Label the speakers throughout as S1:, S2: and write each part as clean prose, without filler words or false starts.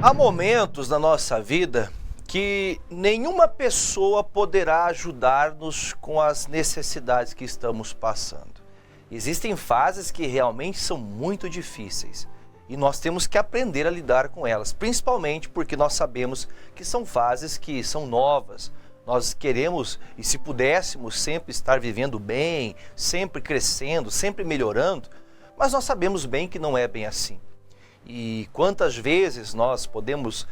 S1: Há momentos na nossa vida que nenhuma pessoa poderá ajudar-nos com as necessidades que estamos passando. Existem fases que realmente são muito difíceis e nós temos que aprender a lidar com elas, principalmente porque nós sabemos que são fases que são novas. Nós queremos, e se pudéssemos, sempre estar vivendo bem, sempre crescendo, sempre melhorando, mas nós sabemos bem que não é bem assim. E quantas vezes nós podemos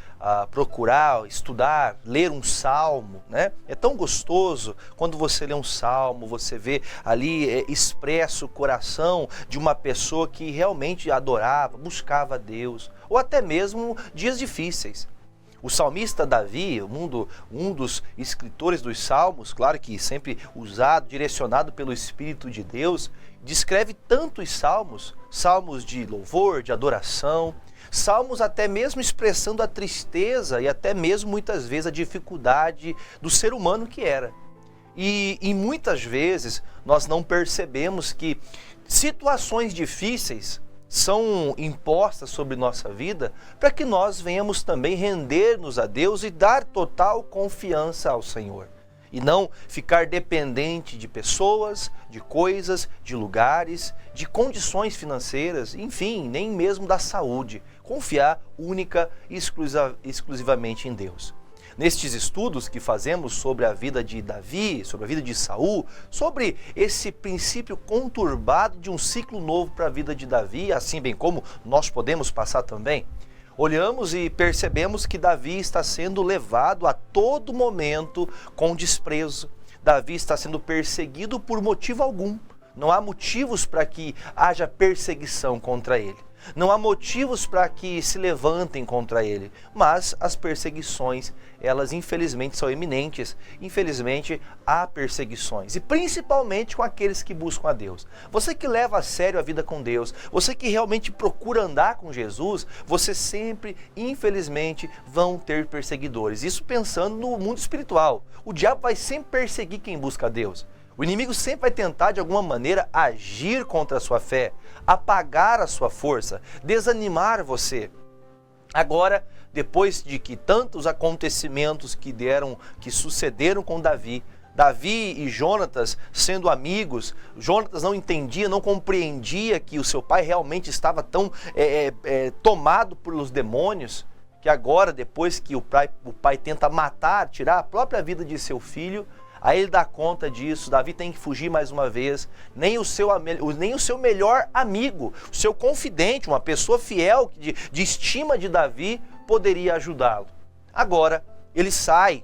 S1: procurar, estudar, ler um salmo, né? É tão gostoso quando você lê um salmo, você vê ali expresso o coração de uma pessoa que realmente adorava, buscava a Deus, ou até mesmo dias difíceis. O salmista Davi, um dos escritores dos salmos, claro que sempre usado, direcionado pelo Espírito de Deus, descreve tantos salmos, salmos de louvor, de adoração, salmos até mesmo expressando a tristeza e até mesmo muitas vezes a dificuldade do ser humano que era. E muitas vezes nós não percebemos que situações difíceis são impostas sobre nossa vida para que nós venhamos também render-nos a Deus e dar total confiança ao Senhor. E não ficar dependente de pessoas, de coisas, de lugares, de condições financeiras, enfim, nem mesmo da saúde. Confiar única e exclusivamente em Deus. Nestes estudos que fazemos sobre a vida de Davi, sobre a vida de Saul, sobre esse princípio conturbado de um ciclo novo para a vida de Davi, assim bem como nós podemos passar também, olhamos e percebemos que Davi está sendo levado a todo momento com desprezo. Davi está sendo perseguido por motivo algum. Não há motivos para que haja perseguição contra ele. Não há motivos para que se levantem contra ele, mas as perseguições, elas infelizmente são eminentes. Infelizmente há perseguições, e principalmente com aqueles que buscam a Deus. Você que leva a sério a vida com Deus, você que realmente procura andar com Jesus, você sempre, infelizmente, vão ter perseguidores. Isso pensando no mundo espiritual. O diabo vai sempre perseguir quem busca a Deus. O inimigo sempre vai tentar, de alguma maneira, agir contra a sua fé, apagar a sua força, desanimar você. Agora, depois de que tantos acontecimentos que sucederam com Davi e Jonatas sendo amigos, Jonatas não entendia, não compreendia que o seu pai realmente estava tão tomado pelos demônios, que agora, depois que o pai tenta matar, tirar a própria vida de seu filho, aí ele dá conta disso. Davi tem que fugir mais uma vez. Nem o seu melhor amigo, o seu confidente, uma pessoa fiel, de estima de Davi, poderia ajudá-lo. Agora, ele sai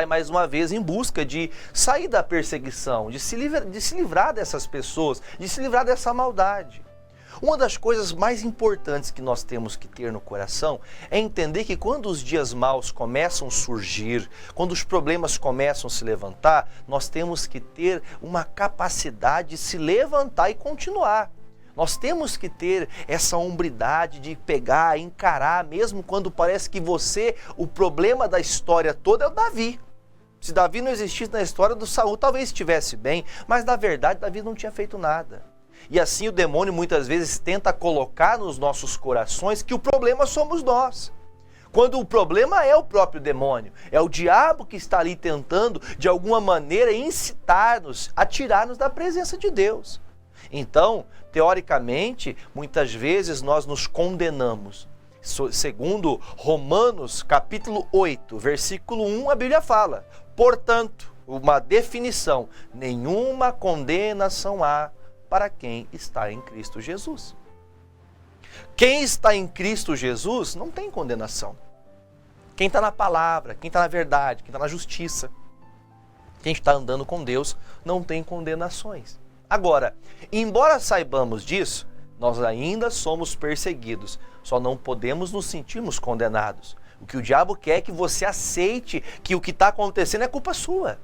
S1: mais uma vez em busca de sair da perseguição, de se livrar dessas pessoas, de se livrar dessa maldade. Uma das coisas mais importantes que nós temos que ter no coração é entender que quando os dias maus começam a surgir, quando os problemas começam a se levantar, nós temos que ter uma capacidade de se levantar e continuar. Nós temos que ter essa hombridade de pegar, encarar, mesmo quando parece que o problema da história toda é o Davi. Se Davi não existisse na história do Saul, talvez estivesse bem, mas na verdade Davi não tinha feito nada. E assim o demônio muitas vezes tenta colocar nos nossos corações que o problema somos nós. Quando o problema é o próprio demônio, é o diabo que está ali tentando de alguma maneira incitar-nos a tirar-nos da presença de Deus. Então, teoricamente, muitas vezes nós nos condenamos. Segundo Romanos capítulo 8, versículo 1, a Bíblia fala: portanto, uma definição, nenhuma condenação há para quem está em Cristo Jesus. Quem está em Cristo Jesus não tem condenação. Quem está na palavra, quem está na verdade, quem está na justiça, quem está andando com Deus, não tem condenações. Agora, embora saibamos disso, nós ainda somos perseguidos. Só não podemos nos sentirmos condenados. O que o diabo quer é que você aceite que o que está acontecendo é culpa sua.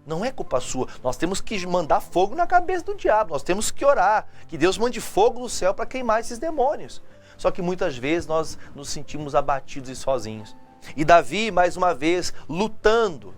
S1: Não é culpa sua. Nós temos que mandar fogo na cabeça do diabo. Nós temos que orar, que Deus mande fogo do céu para queimar esses demônios. Só que muitas vezes nós nos sentimos abatidos e sozinhos. E Davi, mais uma vez, lutando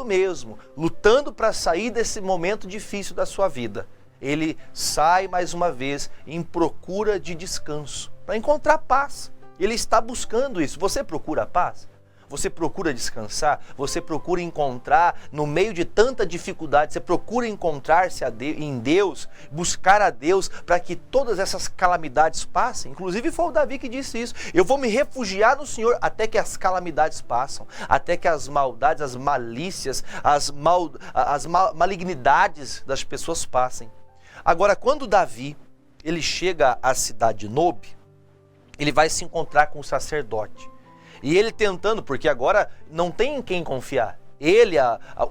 S1: mesmo, lutando para sair desse momento difícil da sua vida. Ele sai mais uma vez em procura de descanso, para encontrar paz. Ele está buscando isso. Você procura paz? Você procura descansar? Você procura encontrar, no meio de tanta dificuldade, você procura encontrar-se em Deus, buscar a Deus para que todas essas calamidades passem? Inclusive foi o Davi que disse isso. Eu vou me refugiar no Senhor até que as calamidades passam, até que as maldades, as malícias, as malignidades das pessoas passem. Agora, quando Davi ele chega à cidade de Nobe, ele vai se encontrar com o sacerdote. E ele tentando, porque agora não tem em quem confiar. Ele,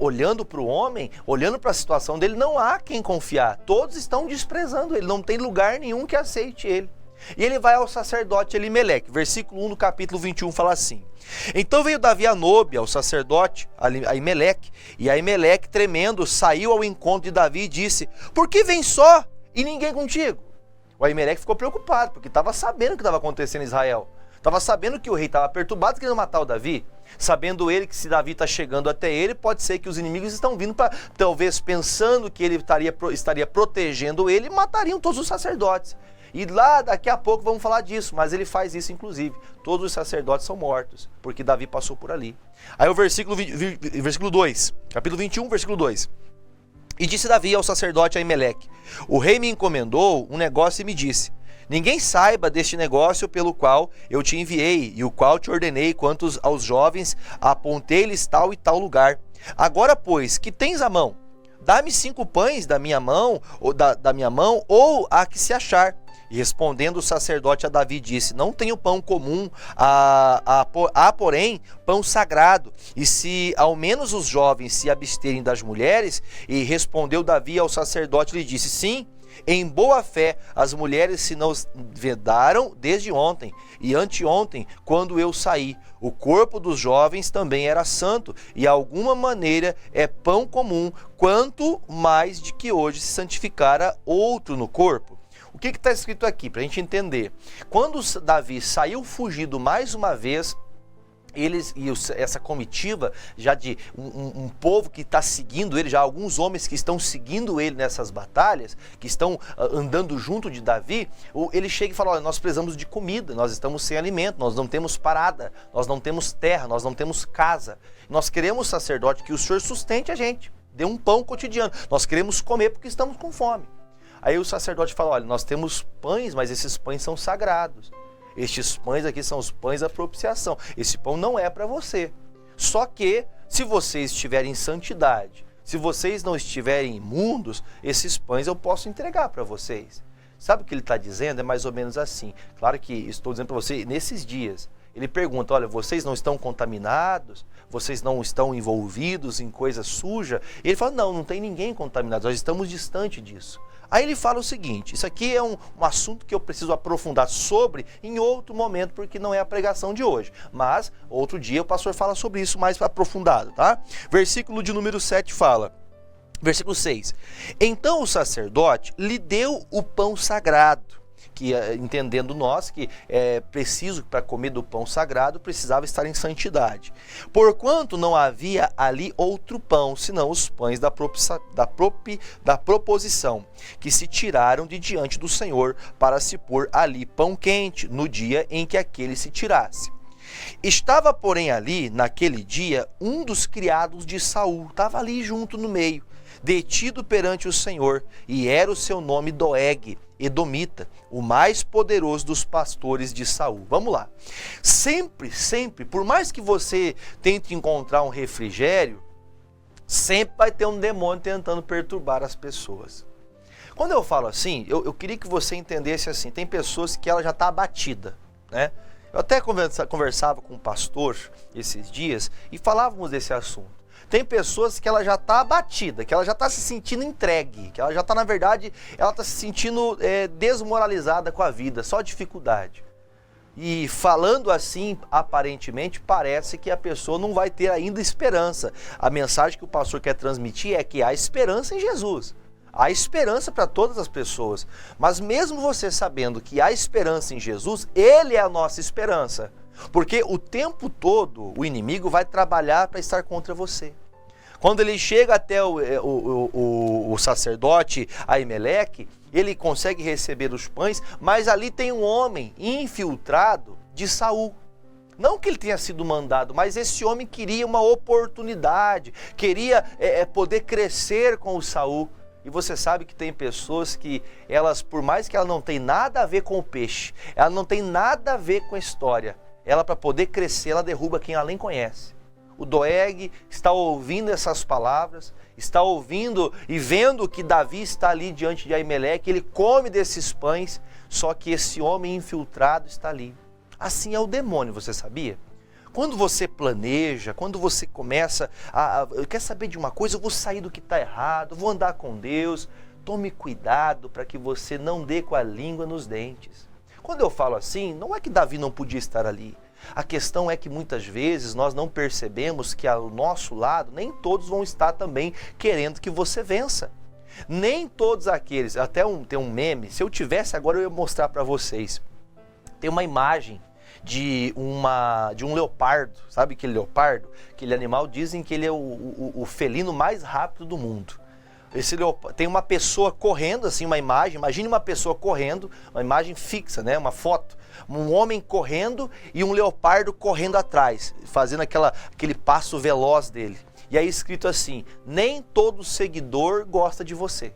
S1: olhando para o homem, olhando para a situação dele, não há quem confiar. Todos estão desprezando ele, não tem lugar nenhum que aceite ele. E ele vai ao sacerdote Elimeleque. Versículo 1 do capítulo 21 fala assim: Então veio Davi a Nobe, ao sacerdote Aimeleque, e Aimeleque, tremendo, saiu ao encontro de Davi e disse: Por que vem só e ninguém contigo? O Aimeleque ficou preocupado, porque estava sabendo o que estava acontecendo em Israel. Estava sabendo que o rei estava perturbado, querendo matar o Davi. Sabendo ele que se Davi está chegando até ele, pode ser que os inimigos estão vindo para, talvez pensando que ele estaria protegendo ele, e matariam todos os sacerdotes. E lá, daqui a pouco, vamos falar disso, mas ele faz isso inclusive. Todos os sacerdotes são mortos, porque Davi passou por ali. Aí o versículo 2, capítulo 21, versículo 2. E disse Davi ao sacerdote Aimeleque: O rei me encomendou um negócio e me disse: Ninguém saiba deste negócio pelo qual eu te enviei e o qual te ordenei quanto aos jovens, apontei-lhes tal e tal lugar. Agora, pois, que tens à mão? Dá-me 5 pães da minha mão, ou a que se achar. E respondendo o sacerdote a Davi disse: Não tenho pão comum, há porém pão sagrado. E se ao menos os jovens se absterem das mulheres? E respondeu Davi ao sacerdote e lhe disse: Sim, em boa fé as mulheres se nos vedaram desde ontem e anteontem, quando eu saí. O corpo dos jovens também era santo, e alguma maneira é pão comum, quanto mais de que hoje se santificara outro no corpo. O que está escrito aqui, para a gente entender? Quando Davi saiu fugido mais uma vez, essa comitiva já de um povo que está seguindo ele, já alguns homens que estão seguindo ele nessas batalhas, que estão andando junto de Davi, ele chega e fala: olha, nós precisamos de comida, nós estamos sem alimento, nós não temos parada, nós não temos terra, nós não temos casa. Nós queremos, sacerdote, que o Senhor sustente a gente, dê um pão cotidiano, nós queremos comer porque estamos com fome. Aí o sacerdote fala: olha, nós temos pães, mas esses pães são sagrados. Estes pães aqui são os pães da propiciação. Esse pão não é para você. Só que, se vocês estiverem em santidade, se vocês não estiverem imundos, esses pães eu posso entregar para vocês. Sabe o que ele está dizendo? É mais ou menos assim. Claro que estou dizendo para você, nesses dias, ele pergunta: olha, vocês não estão contaminados? Vocês não estão envolvidos em coisa suja? E ele fala: não tem ninguém contaminado, nós estamos distante disso. Aí ele fala o seguinte: isso aqui é um assunto que eu preciso aprofundar sobre em outro momento, porque não é a pregação de hoje. Mas, outro dia, o pastor fala sobre isso mais aprofundado, tá? Versículo de número 7 fala, versículo 6. Então o sacerdote lhe deu o pão sagrado, que entendendo nós que é preciso, para comer do pão sagrado, precisava estar em santidade. Porquanto não havia ali outro pão, senão os pães da proposição, que se tiraram de diante do Senhor, para se pôr ali pão quente, no dia em que aquele se tirasse. Estava, porém, ali, naquele dia, um dos criados de Saul, estava ali junto no meio, detido perante o Senhor, e era o seu nome Doeg, Edomita, o mais poderoso dos pastores de Saul. Vamos lá. Sempre, por mais que você tente encontrar um refrigério, sempre vai ter um demônio tentando perturbar as pessoas. Quando eu falo assim, eu queria que você entendesse assim, tem pessoas que ela já está abatida, né? Eu até conversava com um pastor esses dias e falávamos desse assunto. Tem pessoas que ela já está abatida, que ela já está se sentindo entregue, que ela já está, na verdade, ela está se sentindo desmoralizada com a vida, só dificuldade. E falando assim, aparentemente, parece que a pessoa não vai ter ainda esperança. A mensagem que o pastor quer transmitir é que há esperança em Jesus. Há esperança para todas as pessoas. Mas mesmo você sabendo que há esperança em Jesus, Ele é a nossa esperança. Porque o tempo todo o inimigo vai trabalhar para estar contra você. Quando ele chega até o sacerdote Aimeleque, ele consegue receber os pães, mas ali tem um homem infiltrado de Saul. Não que ele tenha sido mandado, mas esse homem queria uma oportunidade, queria poder crescer com o Saul. E você sabe que tem pessoas que elas, por mais que ela não tenha nada a ver com o peixe, ela não tem nada a ver com a história, ela para poder crescer, ela derruba quem ela nem conhece. O Doeg está ouvindo essas palavras, está ouvindo e vendo que Davi está ali diante de Aimeleque, ele come desses pães, só que esse homem infiltrado está ali. Assim é o demônio, você sabia? Quando você planeja, quando você começa quer saber de uma coisa, eu vou sair do que está errado, vou andar com Deus, tome cuidado para que você não dê com a língua nos dentes. Quando eu falo assim, não é que Davi não podia estar ali. A questão é que muitas vezes nós não percebemos que ao nosso lado, nem todos vão estar também querendo que você vença. Nem todos aqueles, tem um meme, se eu tivesse agora eu ia mostrar para vocês. Tem uma imagem de um leopardo, sabe aquele leopardo? Aquele animal, dizem que ele é o felino mais rápido do mundo. Tem uma pessoa correndo, assim, uma imagem, imagine uma pessoa correndo, uma imagem fixa, né? Uma foto, um homem correndo e um leopardo correndo atrás, fazendo aquele passo veloz dele. E aí escrito assim, nem todo seguidor gosta de você.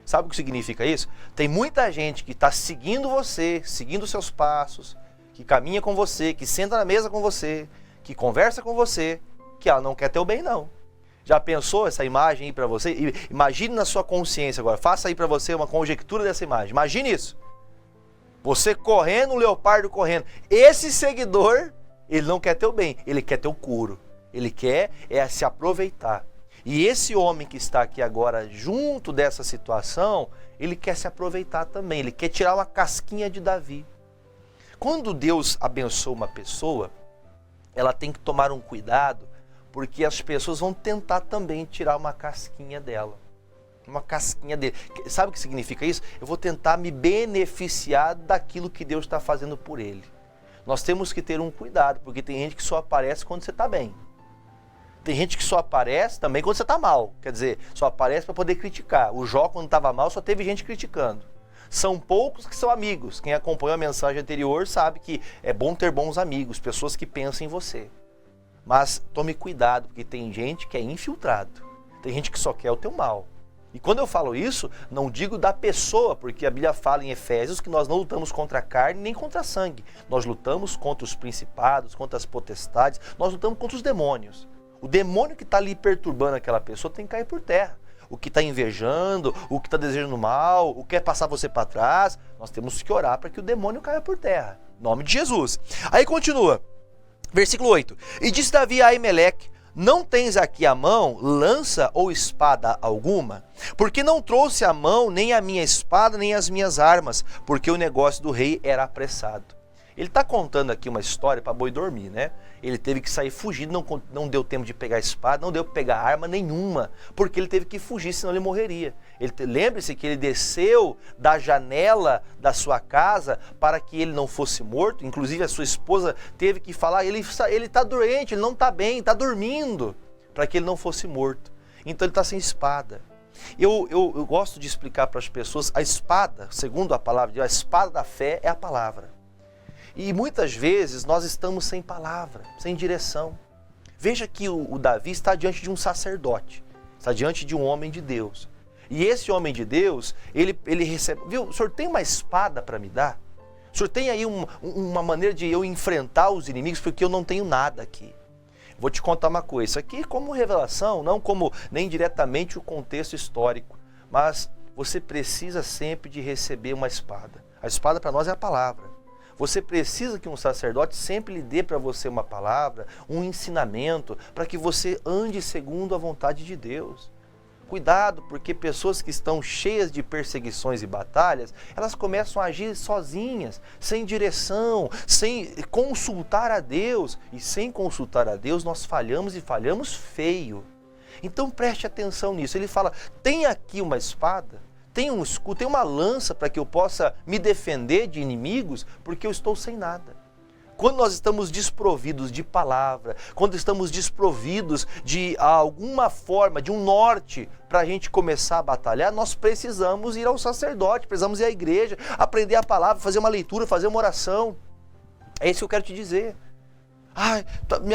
S1: Sabe o que significa isso? Tem muita gente que está seguindo você, seguindo os seus passos, que caminha com você, que senta na mesa com você, que conversa com você, que ela não quer teu bem não. Já pensou essa imagem aí para você? Imagine na sua consciência agora, faça aí para você uma conjectura dessa imagem. Imagine isso. Você correndo, um leopardo correndo. Esse seguidor, ele não quer teu bem, ele quer teu couro. Ele quer se aproveitar. E esse homem que está aqui agora junto dessa situação, ele quer se aproveitar também, ele quer tirar uma casquinha de Davi. Quando Deus abençoa uma pessoa, ela tem que tomar um cuidado, porque as pessoas vão tentar também tirar uma casquinha dela. Uma casquinha dele. Sabe o que significa isso? Eu vou tentar me beneficiar daquilo que Deus está fazendo por ele. Nós temos que ter um cuidado, porque tem gente que só aparece quando você está bem. Tem gente que só aparece também quando você está mal. Quer dizer, só aparece para poder criticar. O Jó, quando estava mal, só teve gente criticando. São poucos que são amigos. Quem acompanhou a mensagem anterior sabe que é bom ter bons amigos, pessoas que pensam em você. Mas tome cuidado, porque tem gente que é infiltrado. Tem gente que só quer o teu mal. E quando eu falo isso, não digo da pessoa, porque a Bíblia fala em Efésios que nós não lutamos contra a carne nem contra a sangue. Nós lutamos contra os principados, contra as potestades, nós lutamos contra os demônios. O demônio que está ali perturbando aquela pessoa tem que cair por terra. O que está invejando, o que está desejando mal, o que quer passar você para trás, nós temos que orar para que o demônio caia por terra. Em nome de Jesus. Aí continua. Versículo 8. E disse Davi a Aimeleque, não tens aqui à mão lança ou espada alguma? Porque não trouxe à mão nem a minha espada, nem as minhas armas, porque o negócio do rei era apressado. Ele está contando aqui uma história para boi dormir, né? Ele teve que sair fugindo, não deu tempo de pegar a espada, não deu para pegar arma nenhuma, porque ele teve que fugir, senão ele morreria. Lembre-se que ele desceu da janela da sua casa para que ele não fosse morto, inclusive a sua esposa teve que falar, ele está doente, ele não está bem, está dormindo, para que ele não fosse morto. Então ele está sem espada. Eu gosto de explicar para as pessoas, a espada, segundo a palavra de Deus, a espada da fé é a palavra. E muitas vezes nós estamos sem palavra, sem direção. Veja que o Davi está diante de um sacerdote, está diante de um homem de Deus. E esse homem de Deus, ele recebe, viu, o senhor tem uma espada para me dar? O senhor tem aí uma maneira de eu enfrentar os inimigos, porque eu não tenho nada aqui. Vou te contar uma coisa, isso aqui como revelação, não como nem diretamente o contexto histórico, mas você precisa sempre de receber uma espada. A espada para nós é a palavra. Você precisa que um sacerdote sempre lhe dê para você uma palavra, um ensinamento, para que você ande segundo a vontade de Deus. Cuidado, porque pessoas que estão cheias de perseguições e batalhas, elas começam a agir sozinhas, sem direção, sem consultar a Deus. E sem consultar a Deus, nós falhamos e falhamos feio. Então preste atenção nisso. Ele fala, tem aqui uma espada? Tem um escudo, tem uma lança para que eu possa me defender de inimigos, porque eu estou sem nada. Quando nós estamos desprovidos de palavra, quando estamos desprovidos de alguma forma, de um norte para a gente começar a batalhar, nós precisamos ir ao sacerdote, precisamos ir à igreja, aprender a palavra, fazer uma leitura, fazer uma oração. É isso que eu quero te dizer. Ai,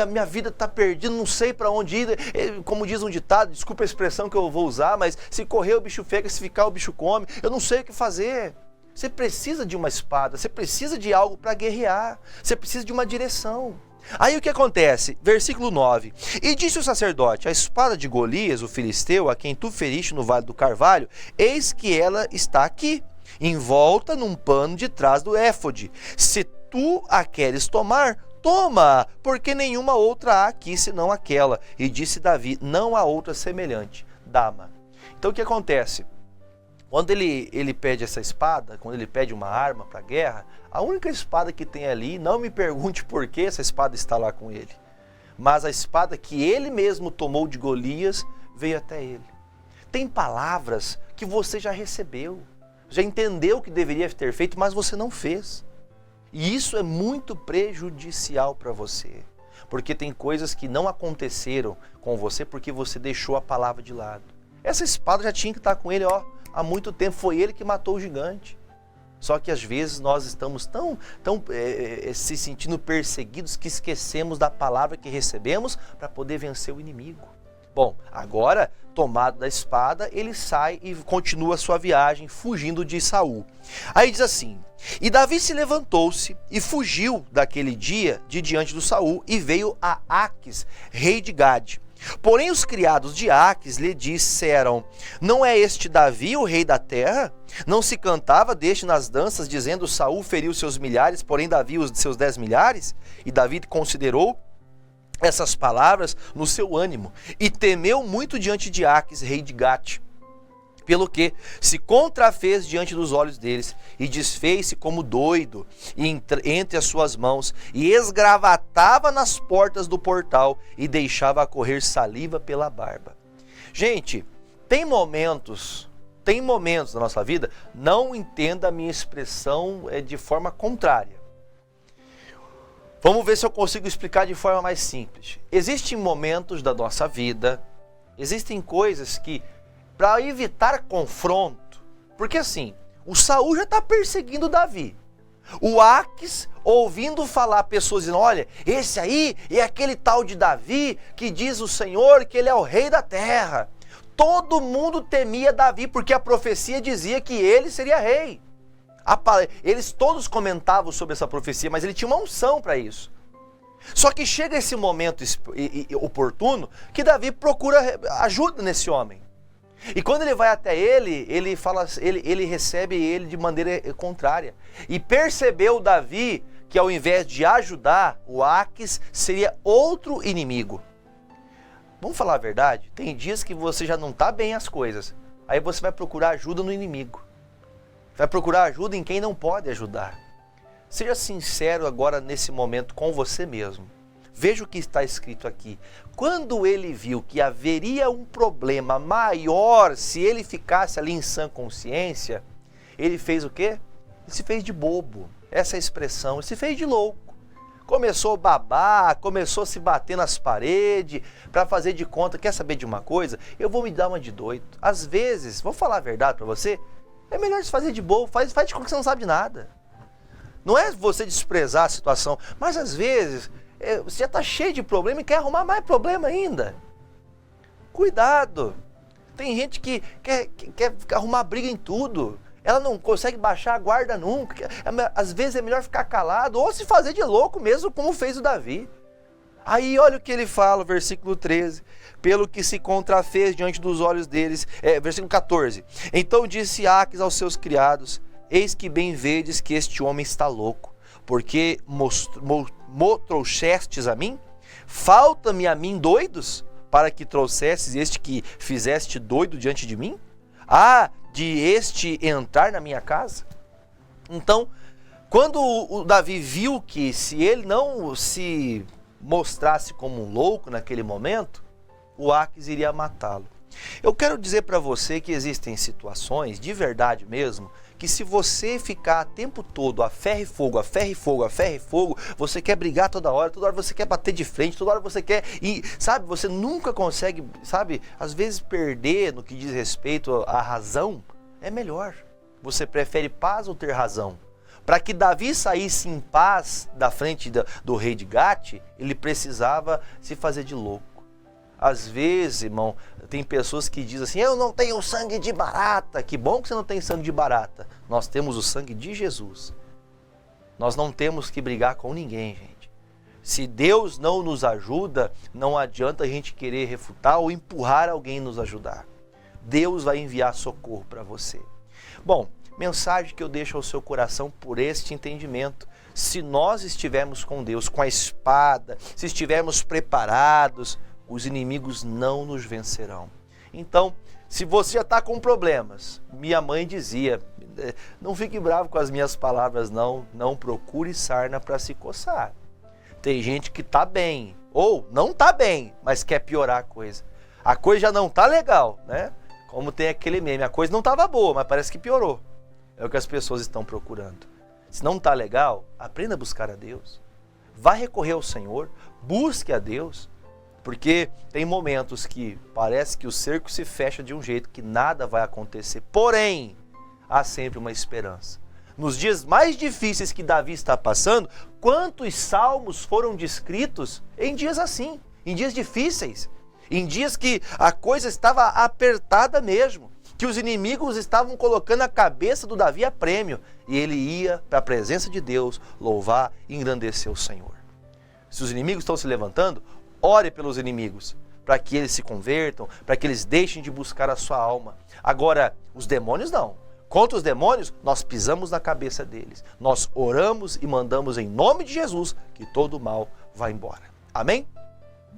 S1: minha vida está perdida, não sei para onde ir. Como diz um ditado, desculpa a expressão que eu vou usar, mas se correr o bicho pega, se ficar o bicho come. Eu não sei o que fazer. Você precisa de uma espada, você precisa de algo para guerrear, você precisa de uma direção. Aí o que acontece? Versículo 9. E disse o sacerdote: a espada de Golias, o filisteu, a quem tu feriste no vale do Carvalho, eis que ela está aqui, envolta num pano de trás do éfode. Se tu a queres tomar, toma, porque nenhuma outra há aqui senão aquela. E disse Davi: não há outra semelhante, dá-ma. Então o que acontece? Quando ele pede essa espada, quando ele pede uma arma para a guerra, a única espada que tem ali, não me pergunte por que essa espada está lá com ele, mas a espada que ele mesmo tomou de Golias veio até ele. Tem palavras que você já recebeu, já entendeu o que deveria ter feito, mas você não fez. E isso é muito prejudicial para você, porque tem coisas que não aconteceram com você porque você deixou a palavra de lado. Essa espada já tinha que estar com ele, há muito tempo. Foi ele que matou o gigante. Só que às vezes nós estamos tão se sentindo perseguidos que esquecemos da palavra que recebemos para poder vencer o inimigo. Bom, agora, tomado da espada, ele sai e continua a sua viagem, fugindo de Saul. Aí diz assim: e Davi se levantou-se e fugiu daquele dia de diante do Saul e veio a Aques, rei de Gade. Porém os criados de Aques lhe disseram: não é este Davi o rei da terra? Não se cantava deste nas danças, dizendo: Saul feriu seus milhares, porém Davi os seus 10 milhares? E Davi considerou essas palavras no seu ânimo e temeu muito diante de Aques, rei de Gate, pelo que se contrafez diante dos olhos deles e desfez-se como doido entre as suas mãos e esgravatava nas portas do portal e deixava correr saliva pela barba. Gente, tem momentos da nossa vida, não entenda a minha expressão de forma contrária. Vamos ver se eu consigo explicar de forma mais simples. Existem momentos da nossa vida, existem coisas que, para evitar confronto, porque assim, o Saul já está perseguindo Davi. O Aques, ouvindo falar pessoas dizendo: olha, esse aí é aquele tal de Davi que diz o Senhor que ele é o rei da terra. Todo mundo temia Davi porque a profecia dizia que ele seria rei. Eles todos comentavam sobre essa profecia, mas ele tinha uma unção para isso. Só que chega esse momento oportuno que Davi procura ajuda nesse homem. E quando ele vai até ele recebe ele de maneira contrária. E percebeu Davi que ao invés de ajudar, o Aques seria outro inimigo. Vamos falar a verdade? Tem dias que você já não está bem as coisas. Aí você vai procurar ajuda no inimigo. Vai procurar ajuda em quem não pode ajudar. Seja sincero agora nesse momento com você mesmo. Veja o que está escrito aqui. Quando ele viu que haveria um problema maior se ele ficasse ali em sã consciência, ele fez o quê? Ele se fez de bobo. Essa é a expressão, ele se fez de louco. Começou a babar, começou a se bater nas paredes para fazer de conta. Quer saber de uma coisa? Eu vou me dar uma de doido. Às vezes, vou falar a verdade para você, é melhor se fazer de bobo, faz de conta que você não sabe de nada. Não é você desprezar a situação, mas às vezes você já está cheio de problema e quer arrumar mais problema ainda. Cuidado. Tem gente que quer arrumar briga em tudo. Ela não consegue baixar a guarda nunca. Às vezes é melhor ficar calado ou se fazer de louco mesmo, como fez o Davi. Aí olha o que ele fala, versículo 13. Pelo que se contrafez diante dos olhos deles. Versículo 14. Então disse Aques aos seus criados: eis que bem vedes que este homem está louco, porque mo trouxestes a mim? Falta-me a mim doidos, para que trouxesses este que fizeste doido diante de mim? De este entrar na minha casa? Então, quando o Davi viu que se ele não se mostrasse como um louco naquele momento, o Aques iria matá-lo. Eu quero dizer para você que existem situações, de verdade mesmo, que se você ficar o tempo todo a ferro e fogo, a ferro e fogo, a ferro e fogo, você quer brigar toda hora você quer bater de frente, toda hora você quer ir, sabe, você nunca consegue, sabe, às vezes perder no que diz respeito à razão, é melhor. Você prefere paz ou ter razão? Para que Davi saísse em paz da frente do rei de Gate, ele precisava se fazer de louco. Às vezes, irmão, tem pessoas que dizem assim, eu não tenho sangue de barata. Que bom que você não tem sangue de barata. Nós temos o sangue de Jesus. Nós não temos que brigar com ninguém, gente. Se Deus não nos ajuda, não adianta a gente querer refutar ou empurrar alguém nos ajudar. Deus vai enviar socorro para você. Bom, mensagem que eu deixo ao seu coração por este entendimento. Se nós estivermos com Deus, com a espada, se estivermos preparados, os inimigos não nos vencerão. Então, se você já está com problemas, minha mãe dizia, não fique bravo com as minhas palavras, não procure sarna para se coçar. Tem gente que está bem, ou não está bem, mas quer piorar a coisa. A coisa já não está legal, né? Como tem aquele meme, a coisa não estava boa, mas parece que piorou. É o que as pessoas estão procurando. Se não está legal, aprenda a buscar a Deus. Vá recorrer ao Senhor, busque a Deus. Porque tem momentos que parece que o cerco se fecha de um jeito que nada vai acontecer. Porém, há sempre uma esperança. Nos dias mais difíceis que Davi está passando, quantos salmos foram descritos em dias assim, em dias difíceis, em dias que a coisa estava apertada mesmo, que os inimigos estavam colocando a cabeça do Davi a prêmio, e ele ia para a presença de Deus louvar e engrandecer o Senhor. Se os inimigos estão se levantando, ore pelos inimigos, para que eles se convertam, para que eles deixem de buscar a sua alma. Agora, os demônios não. Contra os demônios, nós pisamos na cabeça deles. Nós oramos e mandamos em nome de Jesus que todo o mal vá embora. Amém?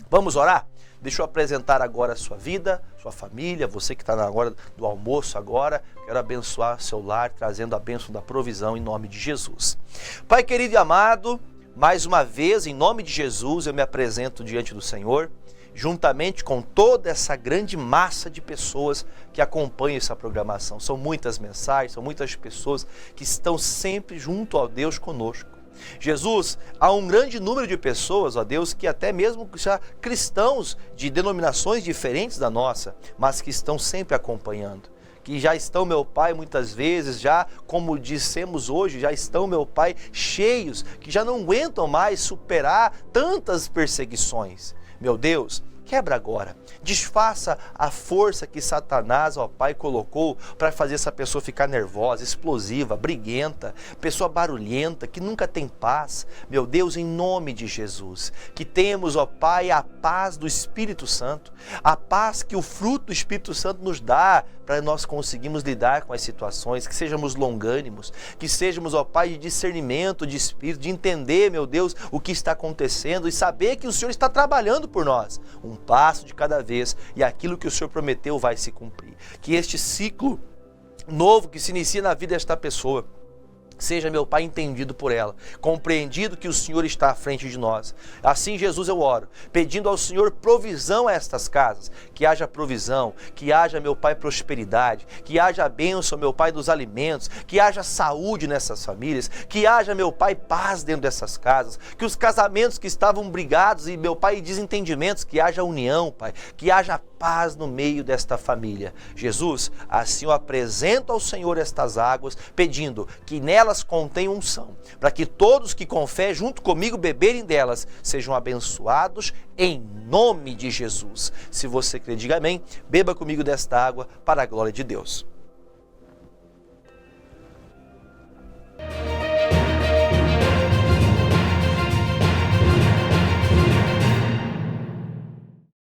S1: Vamos orar? Deixa eu apresentar agora a sua vida, sua família, você que está na hora do almoço agora. Quero abençoar seu lar, trazendo a bênção da provisão em nome de Jesus. Pai querido e amado, mais uma vez, em nome de Jesus, eu me apresento diante do Senhor, juntamente com toda essa grande massa de pessoas que acompanham essa programação. São muitas mensagens, são muitas pessoas que estão sempre junto a Deus conosco. Jesus, há um grande número de pessoas, ó Deus, que até mesmo já cristãos de denominações diferentes da nossa, mas que estão sempre acompanhando. Que já estão, meu Pai, muitas vezes, já, como dissemos hoje, já estão, meu Pai, cheios, que já não aguentam mais superar tantas perseguições. Meu Deus, quebra agora, desfaça a força que Satanás, ó Pai, colocou para fazer essa pessoa ficar nervosa, explosiva, briguenta, pessoa barulhenta, que nunca tem paz. Meu Deus, em nome de Jesus, que temos, ó Pai, a paz do Espírito Santo, a paz que o fruto do Espírito Santo nos dá para nós conseguirmos lidar com as situações, que sejamos longânimos, que sejamos, ó Pai, de discernimento de espírito, de entender, meu Deus, o que está acontecendo e saber que o Senhor está trabalhando por nós, um passo de cada vez, e aquilo que o Senhor prometeu vai se cumprir. Que este ciclo novo que se inicia na vida desta pessoa seja, meu Pai, entendido por ela, compreendido que o Senhor está à frente de nós. Assim, Jesus, eu oro, pedindo ao Senhor provisão a estas casas, que haja provisão, que haja, meu Pai, prosperidade, que haja bênção, meu Pai, dos alimentos, que haja saúde nessas famílias, que haja, meu Pai, paz dentro dessas casas, que os casamentos que estavam brigados e, meu Pai, desentendimentos, que haja união, Pai, que haja paz no meio desta família. Jesus, assim eu apresento ao Senhor estas águas, pedindo que nelas contém unção, para que todos que com fé junto comigo beberem delas sejam abençoados em nome de Jesus. Se você crê, diga amém. Beba comigo desta água para a glória de Deus.